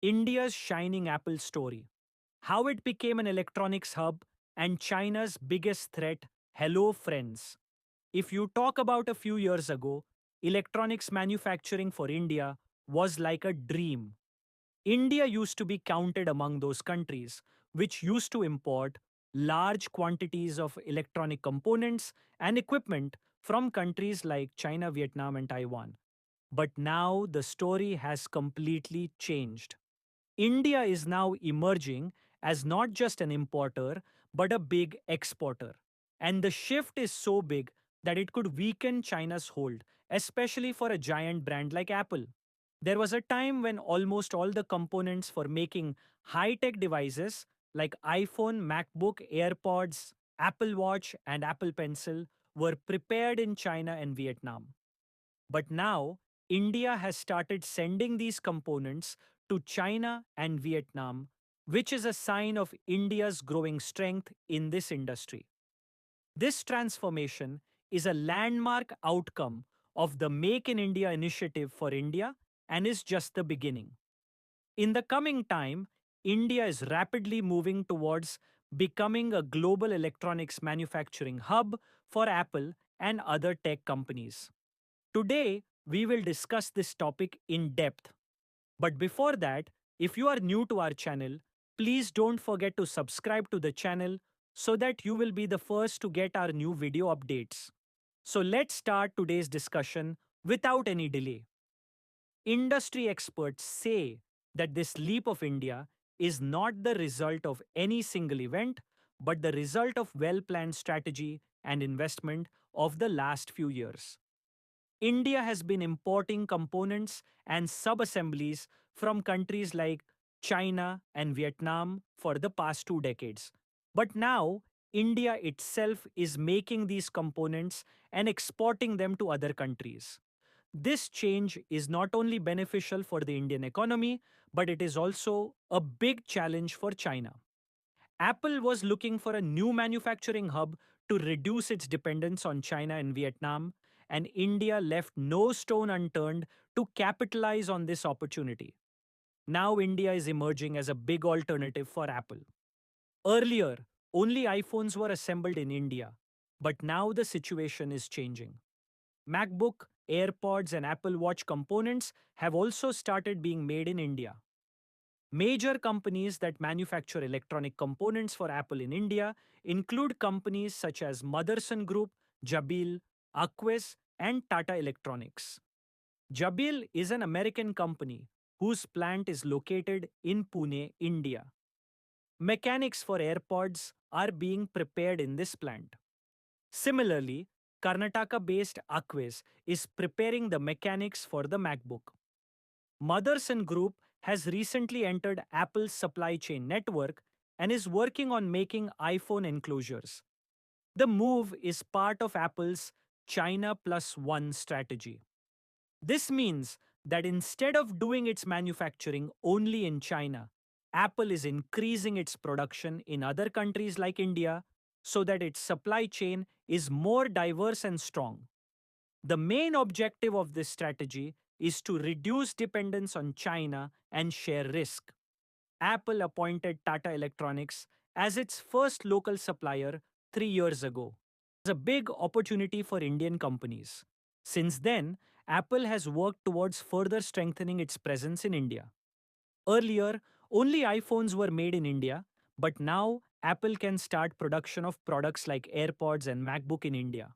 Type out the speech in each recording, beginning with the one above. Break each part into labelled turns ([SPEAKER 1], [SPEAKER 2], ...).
[SPEAKER 1] India's shining Apple story, how it became an electronics hub, and China's biggest threat. Hello, friends. If you talk about a few years ago, electronics manufacturing for India was like a dream. India used to be counted among those countries which used to import large quantities of electronic components and equipment from countries like China, Vietnam, and Taiwan. But now the story has completely changed. India is now emerging as not just an importer, but a big exporter. And the shift is so big that it could weaken China's hold, especially for a giant brand like Apple. There was a time when almost all the components for making high tech devices like iPhone, MacBook, AirPods, Apple Watch, and Apple Pencil were prepared in China and Vietnam. But now, India has started sending these components to China and Vietnam, which is a sign of India's growing strength in this industry. This transformation is a landmark outcome of the Make in India initiative for India and is just the beginning. In the coming time, India is rapidly moving towards becoming a global electronics manufacturing hub for Apple and other tech companies. Today, we will discuss this topic in depth. But before that, if you are new to our channel, please don't forget to subscribe to the channel so that you will be the first to get our new video updates. So let's start today's discussion without any delay. Industry experts say that this leap of India is not the result of any single event, but the result of well planned strategy and investment of the last few years. India has been importing components and sub-assemblies from countries like China and Vietnam for the past 2 decades. But now, India itself is making these components and exporting them to other countries. This change is not only beneficial for the Indian economy, but it is also a big challenge for China. Apple was looking for a new manufacturing hub to reduce its dependence on China and Vietnam, and India left no stone unturned to capitalize on this opportunity. Now, India is emerging as a big alternative for Apple. Earlier, only iPhones were assembled in India, but now the situation is changing. MacBook, AirPods, and Apple Watch components have also started being made in India. Major companies that manufacture electronic components for Apple in India include companies such as Motherson Group, 𝐮𝐸𝐿, Aquis, and Tata Electronics. 𝐮𝐸𝐿 is an American company whose plant is located in Pune, India. Mechanics for AirPods are being prepared in this plant. Similarly, Karnataka-based Aquis is preparing the mechanics for the MacBook. Motherson Group has recently entered Apple's supply chain network and is working on making iPhone enclosures. The move is part of Apple's China Plus One strategy. This means that instead of doing its manufacturing only in China, Apple is increasing its production in other countries like India so that its supply chain is more diverse and strong. The main objective of this strategy is to reduce dependence on China and share risk. Apple appointed Tata Electronics as its first local supplier 3 years ago. It's a big opportunity for Indian companies. Since then, Apple has worked towards further strengthening its presence in India. Earlier, only iPhones were made in India, but now Apple can start production of products like AirPods and MacBook in India.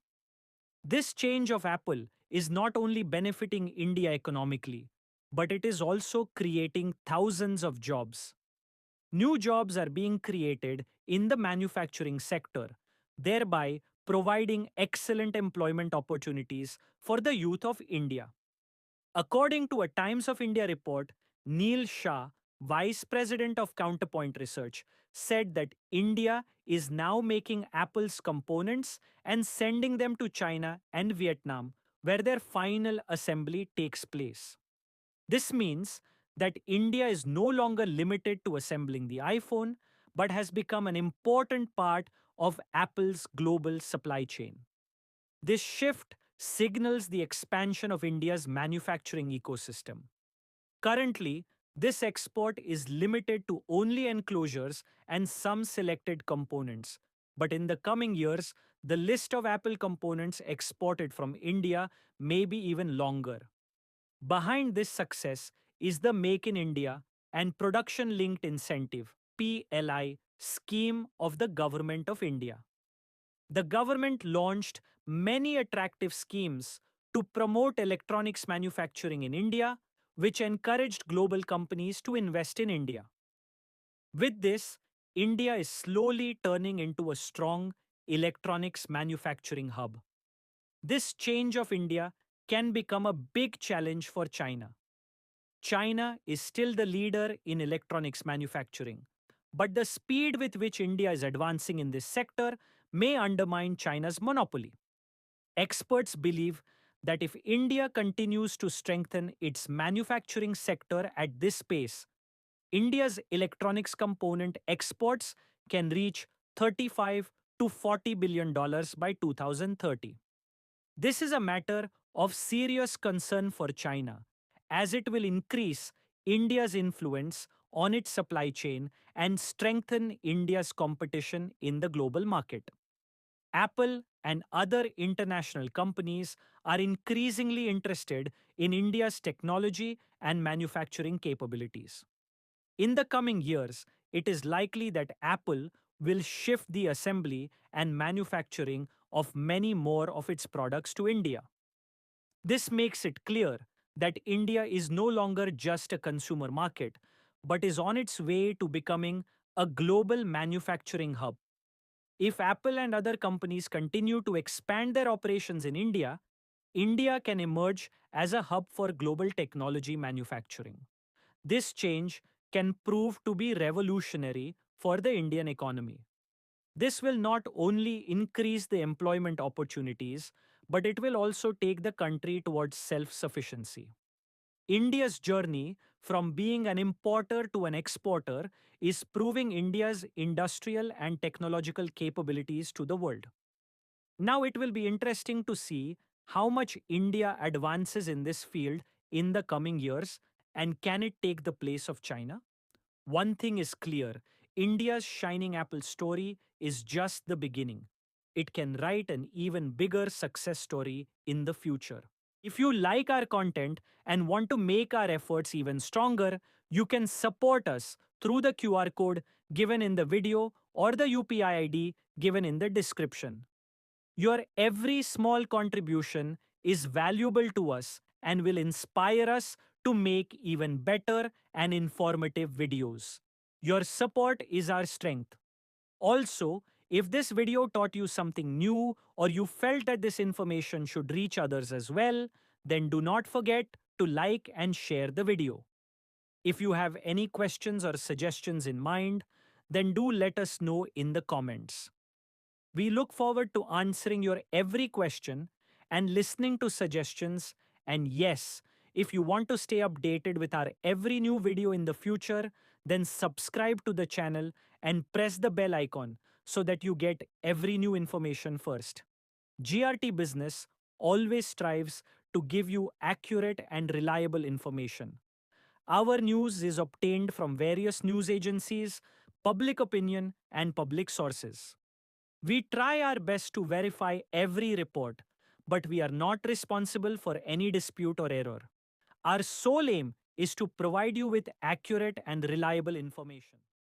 [SPEAKER 1] This change of Apple is not only benefiting India economically, but it is also creating thousands of jobs. New jobs are being created in the manufacturing sector, thereby providing excellent employment opportunities for the youth of India. According to a Times of India report, Neil Shah, Vice President of Counterpoint Research, said that India is now making Apple's components and sending them to China and Vietnam, where their final assembly takes place. This means that India is no longer limited to assembling the iPhone, but has become an important part of Apple's global supply chain. This shift signals the expansion of India's manufacturing ecosystem. Currently, This export is limited to only enclosures and some selected components. But in the coming years, the list of Apple components exported from India may be even longer. Behind this success is the Make in India and Production Linked Incentive (PLI) scheme of the Government of India. The government launched many attractive schemes to promote electronics manufacturing in India, which encouraged global companies to invest in India. With this, India is slowly turning into a strong electronics manufacturing hub. This change of India can become a big challenge for China. China is still the leader in electronics manufacturing, but the speed with which India is advancing in this sector may undermine China's monopoly. Experts believe that if India continues to strengthen its manufacturing sector at this pace, India's electronics component exports can reach $35 to $40 billion by 2030. This is a matter of serious concern for China, as it will increase India's influence on its supply chain and strengthen India's competition in the global market. Apple and other international companies are increasingly interested in India's technology and manufacturing capabilities. In the coming years, it is likely that Apple will shift the assembly and manufacturing of many more of its products to India. This makes it clear that India is no longer just a consumer market, but is on its way to becoming a global manufacturing hub. If Apple and other companies continue to expand their operations in India, India can emerge as a hub for global technology manufacturing. This change can prove to be revolutionary for the Indian economy. This will not only increase the employment opportunities, but it will also take the country towards self-sufficiency. India's journey from being an importer to an exporter is proving India's industrial and technological capabilities to the world. Now it will be interesting to see how much India advances in this field in the coming years, and can it take the place of China? One thing is clear: India's shining apple story is just the beginning. It can write an even bigger success story in the future. If you like our content and want to make our efforts even stronger, you can support us through the QR code given in the video or the UPI ID given in the description. Your every small contribution is valuable to us and will inspire us to make even better and informative videos. Your support is our strength. Also, if this video taught you something new or you felt that this information should reach others as well, then do not forget to like and share the video. If you have any questions or suggestions in mind, then do let us know in the comments. We look forward to answering your every question and listening to suggestions. And yes, if you want to stay updated with our every new video in the future, then subscribe to the channel and press the bell icon so that you get every new information first. GRT Business always strives to give you accurate and reliable information. Our news is obtained from various news agencies, public opinion, and public sources. We try our best to verify every report, but we are not responsible for any dispute or error. Our sole aim is to provide you with accurate and reliable information.